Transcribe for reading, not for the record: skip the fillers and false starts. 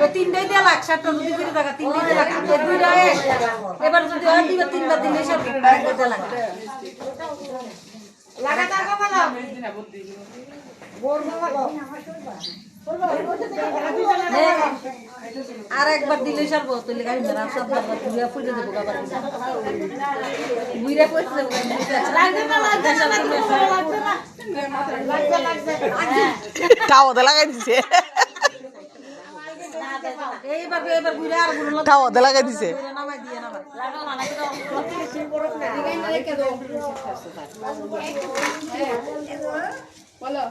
তিনটাই দিয়ে লাখ 60 রুপি করে টাকা তিনটাই দিয়ে লাখ দুইটা এবার যদি হয় দিবে তিনবার দিলে সব দিয়ে লাখ লাগা টাকা বলো আর একবার দিলে সর্ব তুই গাড়ি ধরা সব ঘুরে ফুটে দেবো আবার ঘুরে পড়ছে লাগবে না তাও তো লাগাই দিছে এইবার এবার ঘুরে আর ঘুরে তাও তো লাগাই দিছে নামাই দিয়ে না লাগা না নাকি তো বলো